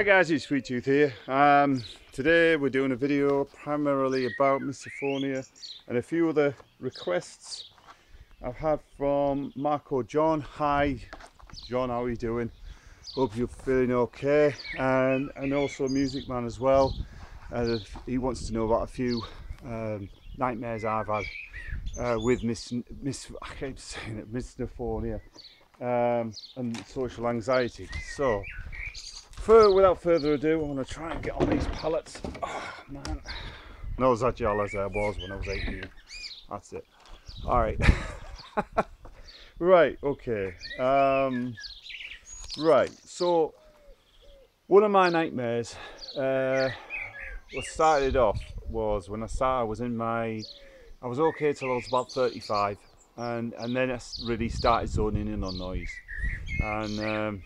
Hi guys, it's Sweet Tooth here. Today we're doing a video primarily about misophonia and a few other requests I've had from Marco John. Hi John, how are you doing? Hope you're feeling okay. And also Music Man as well. He wants to know about a few nightmares I've had with I keep saying it, misophonia and social anxiety. So without further ado, I'm going to try and get on these pallets. Oh man, not as agile as I was when I was 18. That's it. All right. Right, okay. Right, so one of my nightmares, what started off was when I was okay till I was about 35, and then I really started zoning in on noise, and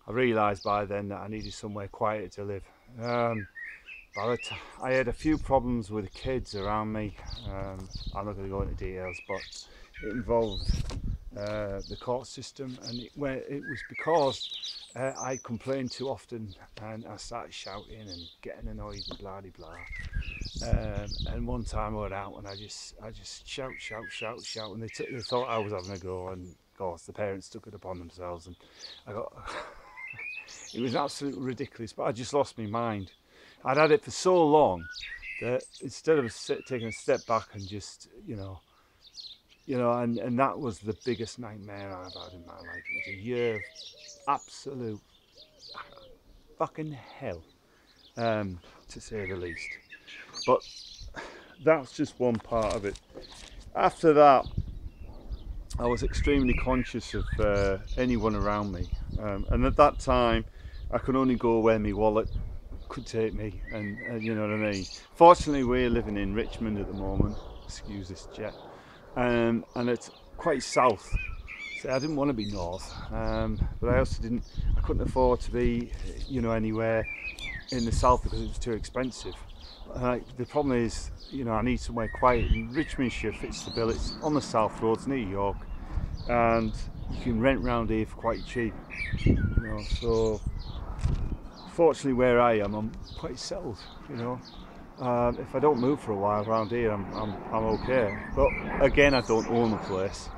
I realised by then that I needed somewhere quiet to live. I had a few problems with the kids around me. I'm not going to go into details, but it involved the court system, and it was because I complained too often, and I started shouting and getting annoyed and blah de blah. And one time I went out and I just shout, and they thought I was having a go, and of course the parents took it upon themselves, and I got. It was absolutely ridiculous, but I just lost my mind. I'd had it for so long that instead of taking a step back and just, and that was the biggest nightmare I've had in my life. It was a year of absolute fucking hell, to say the least. But that's just one part of it. After that, I was extremely conscious of anyone around me, and at that time I could only go where my wallet could take me, and you know what I mean. Fortunately, we're living in Richmond at the moment, excuse this jet, and it's quite south, so I didn't want to be north, but I also I couldn't afford to be anywhere in the south because it was too expensive. The problem is, I need somewhere quiet, and Richmondshire fits the bill. It's on the south roads near York, and you can rent round here for quite cheap, so fortunately where I am, I'm quite settled. If I don't move for a while around here, I'm okay, but again, I don't own the place,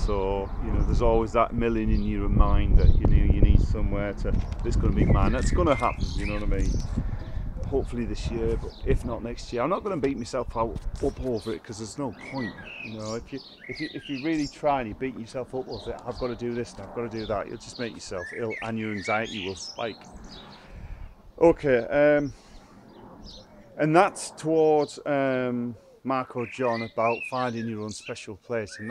so there's always that million in your mind that you need somewhere that's going to be mine. That's going to happen, you know what I mean, hopefully this year, but if not next year. I'm not going to beat myself up over it, because there's no point. If you really try and you beat yourself up over it, I've got to do this and I've got to do that, you'll just make yourself ill and your anxiety will spike. Okay, and that's towards Marco John about finding your own special place, and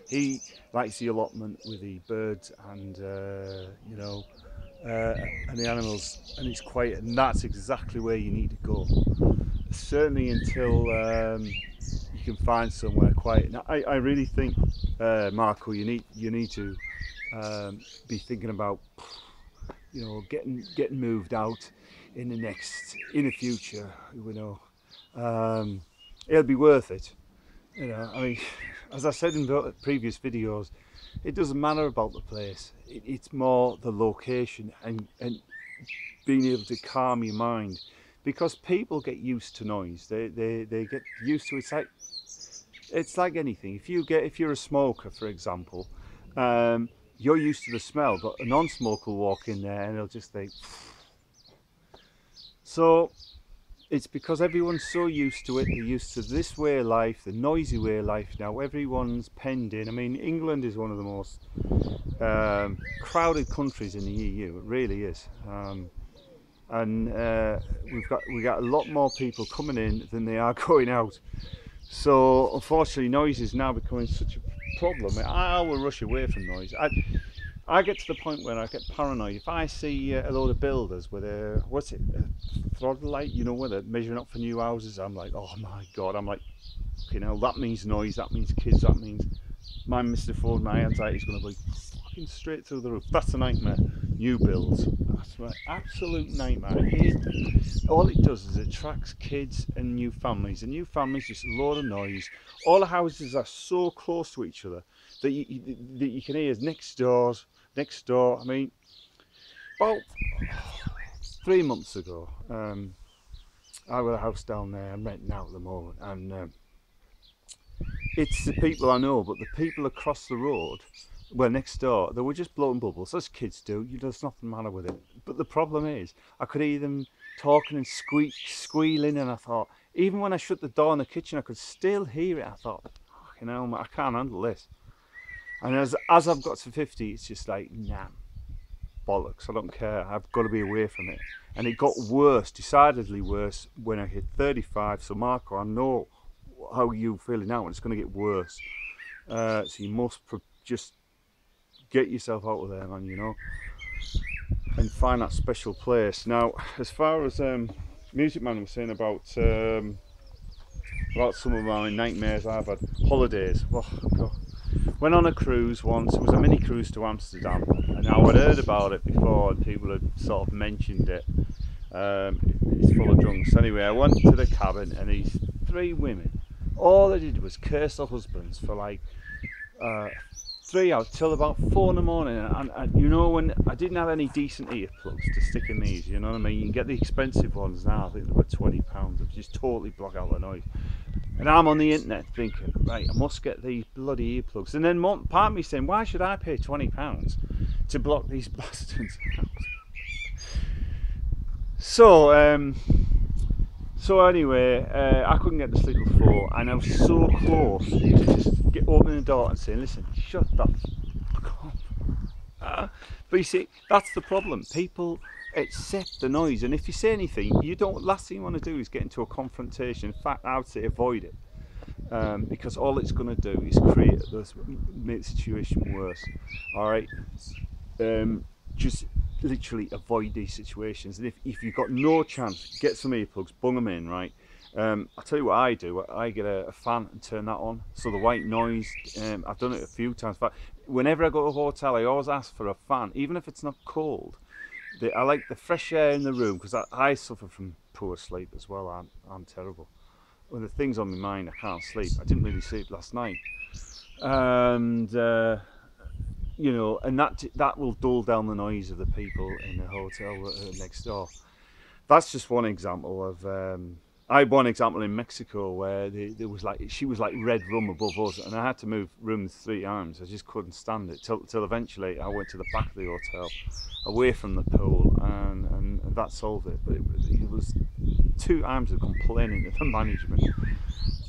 he likes the allotment with the birds and and the animals, and it's quiet, and that's exactly where you need to go. Certainly until you can find somewhere quiet. Now, I really think, Marco, you need to be thinking about getting moved out in the future. It'll be worth it. I mean, as I said in previous videos, it doesn't matter about the place. It's more the location and being able to calm your mind, because people get used to noise. They get used to it. It's like anything. If you're a smoker, for example, you're used to the smell, but a non-smoker will walk in there and they'll just think. So it's because everyone's so used to it. They're used to this way of life, the noisy way of life now. Everyone's penned in. I mean, England is one of the most crowded countries in the EU. It really is. And we got a lot more people coming in than they are going out. So unfortunately, noise is now becoming such a problem. I will rush away from noise. I get to the point where I get paranoid. If I see a load of builders with a throttle light, where they're measuring up for new houses, I'm like, oh my god. I'm like, that means noise, that means kids, that means my misophonia, my anxiety is going to be fucking straight through the roof. That's a nightmare. New builds, that's my absolute nightmare. All it does is it attracts kids and new families. And new families, just a load of noise. All the houses are so close to each other that you can hear next door. I mean, about 3 months ago, I got a house down there. I'm renting out at the moment, and it's the people I know, but the people across the road, well, next door, they were just blowing bubbles, as kids do. There's nothing matter with it. But the problem is, I could hear them talking and squealing, and I thought, even when I shut the door in the kitchen, I could still hear it. I thought, fucking hell, I can't handle this. And as I've got to 50, it's just like, nah, bollocks, I don't care. I've got to be away from it. And it got worse, decidedly worse, when I hit 35. So Marco, I know how you feeling now, and it's going to get worse. So you must just get yourself out of there, man, you know, and find that special place. Now, as far as Music Man was saying about some of my nightmares I've had, holidays. Oh God. Went on a cruise once. It was a mini cruise to Amsterdam, and now I'd heard about it before, and people had sort of mentioned it. It's full of drunks. Anyway, I went to the cabin, and these 3 women, all they did was curse their husbands for like 3 hours till about 4 in the morning. And you know, when I didn't have any decent earplugs to stick in these, you know what I mean? You can get the expensive ones now. I think they're about £20. They just totally block out the noise. And I'm on the internet thinking, right, I must get these bloody earplugs. And then part of me saying, why should I pay £20 to block these bastards out? So anyway, I couldn't get to sleep before, and I was so close to just opening the door and saying, listen, shut the fuck up. But you see, that's the problem. People accept the noise, and if you say anything, last thing you want to do is get into a confrontation. In fact, I would say avoid it, because all it's going to do is make the situation worse. All right, just literally avoid these situations. And if you've got no chance, get some earplugs, bung them in, right? I'll tell you what I do. I get a fan and turn that on, so the white noise, I've done it a few times. In fact, whenever I go to a hotel, I always ask for a fan, even if it's not cold. I like the fresh air in the room, because I suffer from poor sleep as well. I'm terrible. When the thing's on my mind, I can't sleep. I didn't really sleep last night, and you know, and that will dull down the noise of the people in the hotel next door. That's just one example of. I had one example in Mexico where she was like red rum above us, and I had to move rooms 3 times. I just couldn't stand it till eventually I went to the back of the hotel, away from the pool, and that solved it. But it was 2 times of complaining to the management.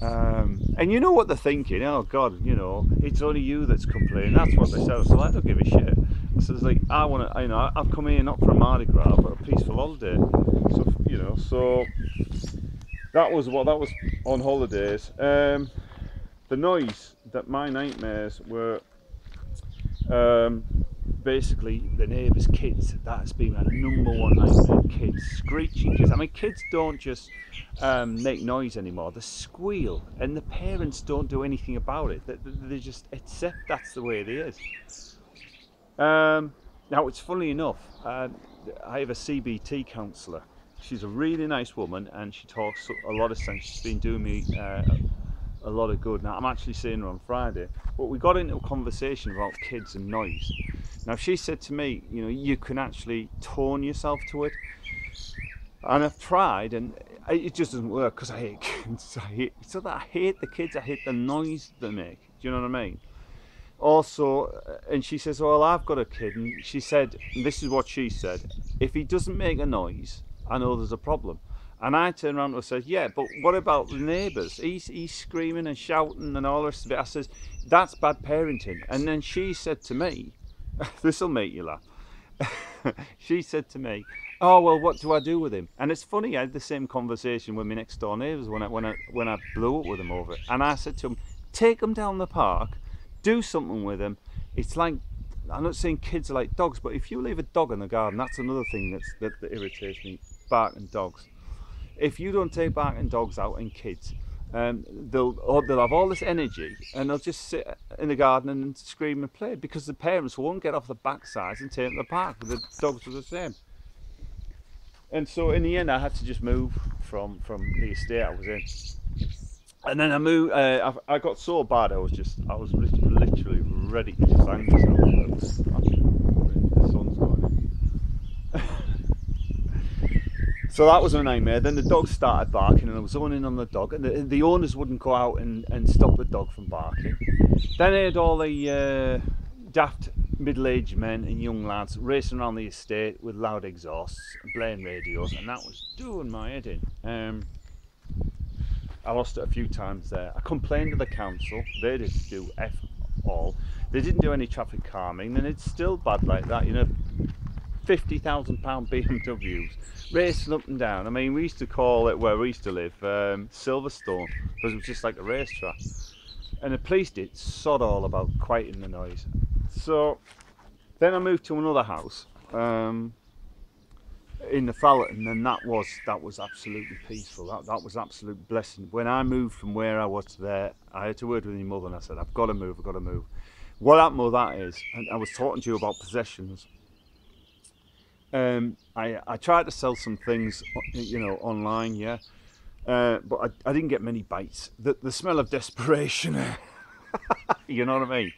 And you know what they're thinking? Oh God, you know, it's only you that's complaining. That's what they said. So I don't give a shit. So it's like, I want to, you know, I've come here not for a Mardi Gras, but a peaceful holiday. So you know, so that was on holidays. The noise that my nightmares were. Basically the neighbours' kids. That's been my #1 nightmare. Kids, screeching kids. I mean, kids don't just make noise anymore, they squeal, and the parents don't do anything about it. They just accept that's the way it is. Now, it's funny enough, I have a CBT counsellor. She's a really nice woman, and she talks a lot of sense. She's been doing me a lot of good. Now, I'm actually seeing her on Friday, but we got into a conversation about kids and noise. Now, she said to me, you know, you can actually tone yourself to it, and I've tried, and it just doesn't work, because I hate kids. I hate the kids. I hate the noise they make. Do you know what I mean? Also, and she says, well, I've got a kid, and she said, and this is what she said, if he doesn't make a noise, I know there's a problem. And I turned around and said, yeah, but what about the neighbours? He's screaming and shouting and all the rest of it. I says, that's bad parenting. And then she said to me, this will make you laugh. She said to me, oh, well, what do I do with him? And it's funny, I had the same conversation with my next door neighbours when I blew up with them over it. And I said to them, take them down the park, do something with them. It's like, I'm not saying kids are like dogs, but if you leave a dog in the garden, that's another thing that irritates me, barking dogs. If you don't take barking dogs out and kids, they'll have all this energy, and they'll just sit in the garden and scream and play, because the parents won't get off the backsides and take them to the park. But the dogs were the same. And so in the end, I had to just move from the estate I was in. And then I moved. I got so bad, I was literally ready to just hang myself. The sun's going in. So that was a nightmare. Then the dog started barking and I was zoning on the dog, and the owners wouldn't go out and stop the dog from barking. Then I had all the daft middle-aged men and young lads racing around the estate with loud exhausts and blaring radios, and that was doing my head in. I lost it a few times there. I complained to the council. They didn't do F all. They didn't do any traffic calming, and it's still bad like that, you know. £50,000 BMWs racing up and down. I mean, we used to call it, where we used to live, Silverstone, because it was just like a racetrack. And the police did sod all about quieting the noise. So then I moved to another house in the Fallerton, and that was absolutely peaceful. That was absolute blessing. When I moved from where I was to there, I had to word with my mother and I said, I've got to move, I've got to move. What happened with that is, and I was talking to you about possessions. I tried to sell some things, you know, online, yeah, but I didn't get many bites. The smell of desperation, you know what I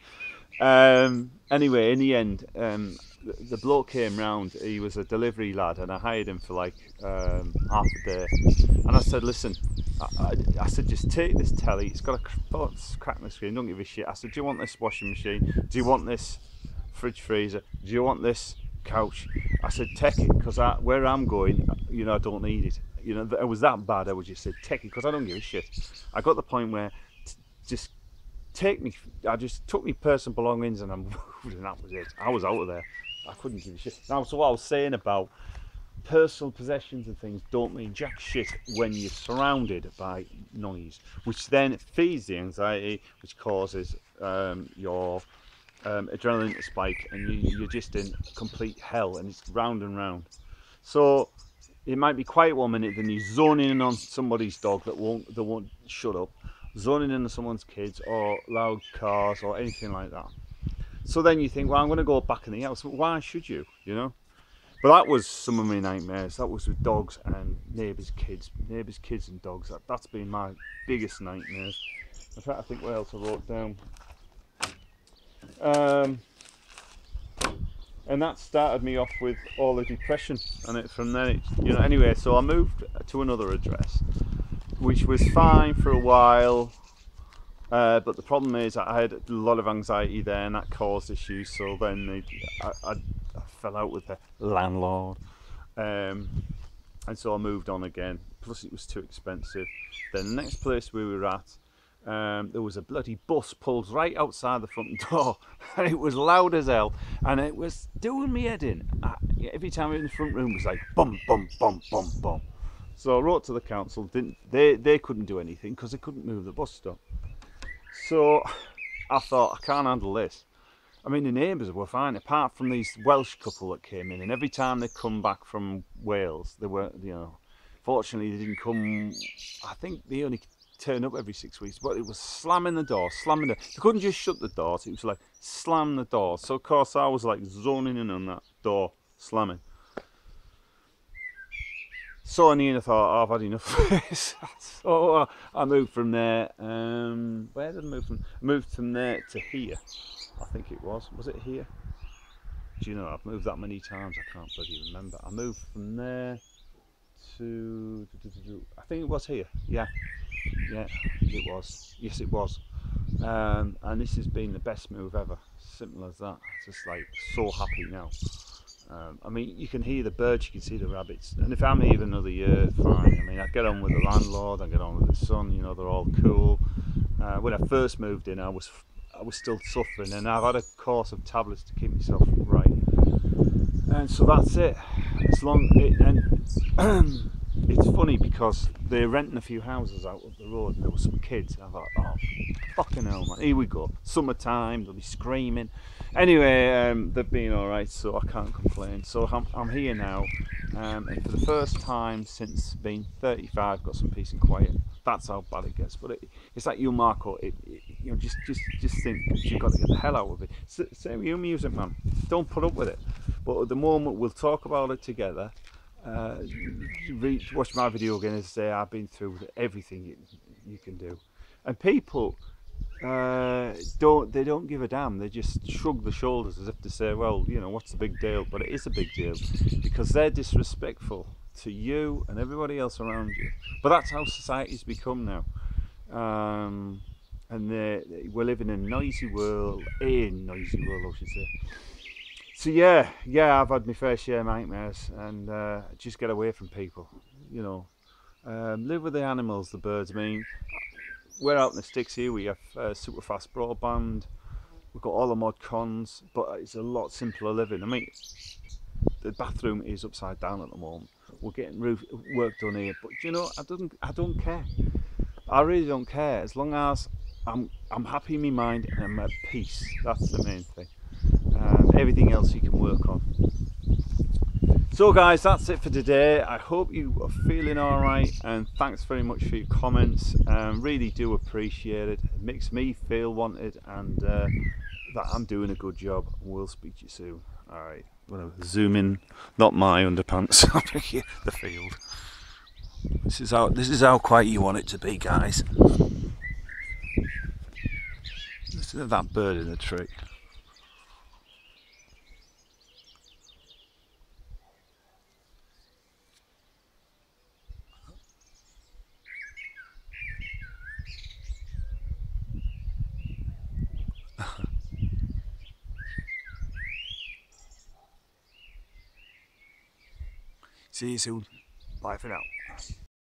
mean? Anyway, in the end, the bloke came round. He was a delivery lad, and I hired him for like half a day. And I said, listen, I said, just take this telly. It's got a crack in the screen. Don't give a shit. I said, do you want this washing machine? Do you want this fridge freezer? Do you want this couch? I said, take it, because where I'm going, you know, I don't need it. You know, it was that bad. I would just say, take it, because I don't give a shit. I got the point where just take me. I just took me personal belongings and I moved, and that was it. I was out of there. I couldn't give a shit. Now, so what I was saying about personal possessions and things don't mean jack shit when you're surrounded by noise, which then feeds the anxiety, which causes your adrenaline to spike, and you're just in complete hell, and it's round and round. So it might be quiet 1 minute, then you're zoning in on somebody's dog that won't shut up, zoning in on someone's kids or loud cars or anything like that. So then you think, well, I'm going to go back in the house. Why should you, you know? But that was some of my nightmares. That was with dogs and neighbours' kids and dogs. That's been my biggest nightmares. I'm trying to think what else I wrote down. And that started me off with all the depression, and from then, you know. Anyway, so I moved to another address, which was fine for a while. But the problem is I had a lot of anxiety there, and that caused issues. So then I fell out with the landlord, and so I moved on again. Plus it was too expensive. Then the next place we were at, there was a bloody bus pulled right outside the front door, and it was loud as hell, and it was doing me head in. Every time in the front room was like bum bum bum bum bum. So I wrote to the council. They couldn't do anything because they couldn't move the bus stop. So I thought, I can't handle this. I mean, the neighbours were fine, apart from these Welsh couple that came in, and every time they come back from Wales, they were, you know, fortunately they didn't come. I think they only turn up every 6 weeks, but it was slamming the door. They couldn't just shut the doors, it was like slam the door. So of course I was like zoning in on that door slamming. So in the end I thought, oh, I've had enough of this. So I moved from there. Where did I move from? I moved from there to here. I think it was. Was it here? Do you know, I've moved that many times, I can't bloody remember. I moved from there to, I think it was here. Yeah, it was. Yes, it was. And this has been the best move ever. Simple as that. Just like so happy now. I mean, you can hear the birds, you can see the rabbits, and if I'm here another year, fine. I mean, I get on with the landlord, I get on with the son, you know, they're all cool. When I first moved in, I was still suffering, and I've had a course of tablets to keep myself right. And so that's it. It's funny because they're renting a few houses out of the road, and there were some kids. And I thought, oh, fucking hell, man, here we go. Summertime, they'll be screaming. Anyway, they've been all right, so I can't complain. So I'm here now, and for the first time since being 35, got some peace and quiet. That's how bad it gets. But it's like you, Marco. You know, just think you've got to get the hell out of it. Same with you, music man. Don't put up with it. But at the moment, we'll talk about it together. Watch my video again and say I've been through everything you can do, and people don't give a damn. They just shrug the shoulders as if to say, well, you know, what's the big deal? But it is a big deal because they're disrespectful to you and everybody else around you. But that's how society's become now. And we're living in a noisy world, I should say. So yeah, I've had my fair share of nightmares, and just get away from people, you know. Live with the animals, the birds. I mean, we're out in the sticks here. We have super fast broadband. We've got all the mod cons, but it's a lot simpler living. I mean, the bathroom is upside down at the moment. We're getting work done here, but you know, I don't care. I really don't care, as long as I'm happy in my mind and I'm at peace. That's the main thing. Everything else you can work on. So guys, that's it for today. I hope you are feeling alright, and thanks very much for your comments. Really do appreciate it. It makes me feel wanted, and that I'm doing a good job. We'll speak to you soon. Alright, I'm going to zoom in, not my underpants, the field. This is how quiet you want it to be, guys. Listen to that bird in the tree. See you soon. Bye for now.